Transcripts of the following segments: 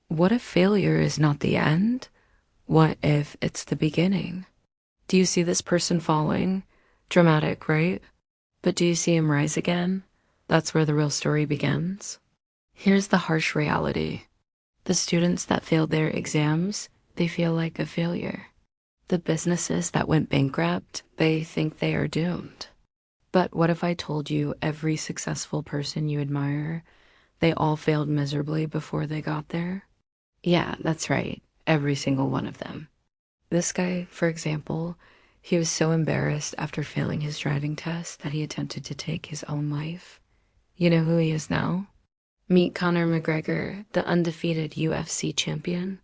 What if failure is not the end? What if it's the beginning? Do you see this person falling? Dramatic, right? But do you see him rise again? That's where the real story begins. Here's the harsh reality. The students that failed their exams, they feel like a failure. The businesses that went bankrupt, they think they are doomed. But what if I told you every successful person you admire, they all failed miserably before they got there? Yeah, that's right. Every single one of them. This guy, for example, he was so embarrassed after failing his driving test that he attempted to take his own life. You know who he is now? Meet Conor McGregor, the undefeated UFC champion.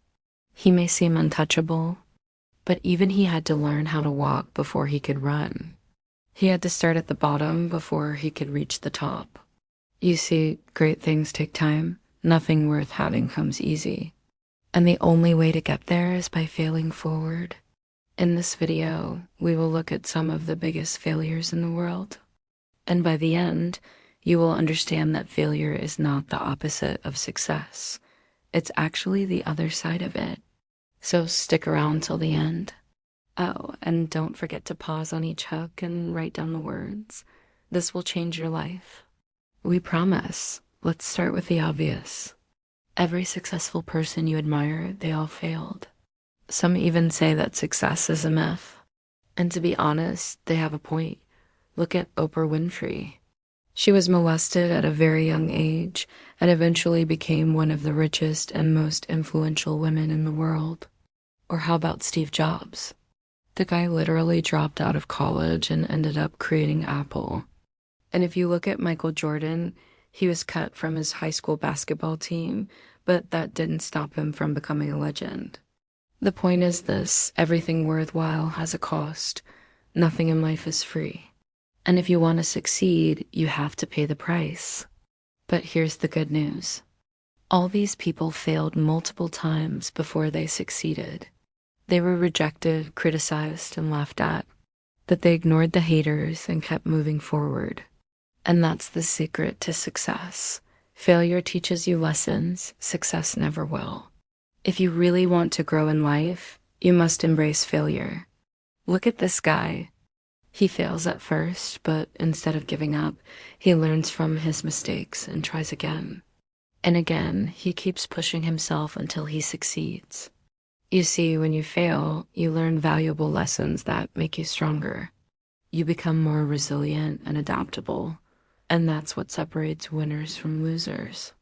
He may seem untouchable, but even he had to learn how to walk before he could run. He had to start at the bottom before he could reach the top. You see, great things take time. Nothing worth having comes easy. And the only way to get there is by failing forward. In this video, we will look at some of the biggest failures in the world. And by the end, you will understand that failure is not the opposite of success. It's actually the other side of it. So stick around till the end. Oh, and don't forget to pause on each hook and write down the words. This will change your life. We promise. Let's start with the obvious. Every successful person you admire, they all failed. Some even say that success is a myth. And to be honest, they have a point. Look at Oprah Winfrey. She was molested at a very young age and eventually became one of the richest and most influential women in the world. Or how about Steve Jobs? The guy literally dropped out of college and ended up creating Apple. And if you look at Michael Jordan, he was cut from his high school basketball team, but that didn't stop him from becoming a legend. The point is this: everything worthwhile has a cost. Nothing in life is free. And if you want to succeed, you have to pay the price. But here's the good news. All these people failed multiple times before they succeeded. They were rejected, criticized, and laughed at. But they ignored the haters and kept moving forward. And that's the secret to success. Failure teaches you lessons, success never will. If you really want to grow in life, you must embrace failure. Look at this guy. He fails at first, but instead of giving up, he learns from his mistakes and tries again. And again, he keeps pushing himself until he succeeds. You see, when you fail, you learn valuable lessons that make you stronger. You become more resilient and adaptable. And that's what separates winners from losers.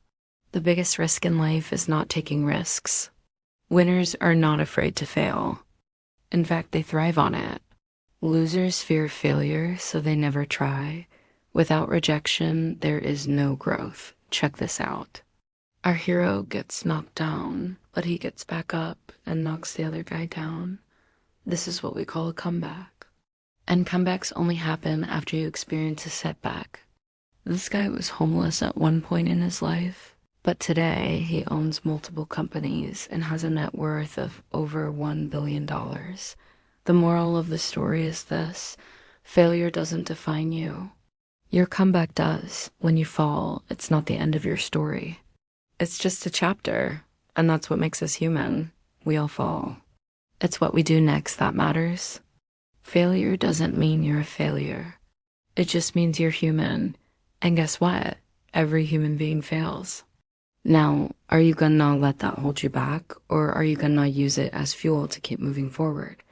The biggest risk in life is not taking risks. Winners are not afraid to fail. In fact, they thrive on it. Losers fear failure, so they never try. Without rejection, there is no growth. Check this out. Our hero gets knocked down, but he gets back up and knocks the other guy down. This is what we call a comeback. And comebacks only happen after you experience a setback. This guy was homeless at one point in his life, but today he owns multiple companies and has a net worth of over $1 billion. The moral of the story is this: failure doesn't define you. Your comeback does. When you fall, it's not the end of your story. It's just a chapter, and that's what makes us human. We all fall. It's what we do next that matters. Failure doesn't mean you're a failure. It just means you're human. And guess what? Every human being fails. Now, are you gonna let that hold you back, or are you gonna use it as fuel to keep moving forward?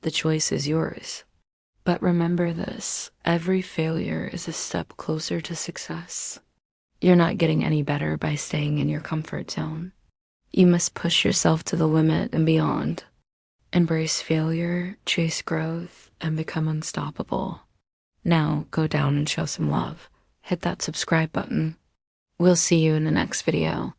The choice is yours. But remember this: every failure is a step closer to success. You're not getting any better by staying in your comfort zone. You must push yourself to the limit and beyond. Embrace failure, chase growth, and become unstoppable. Now, go down and show some love. Hit that subscribe button. We'll see you in the next video.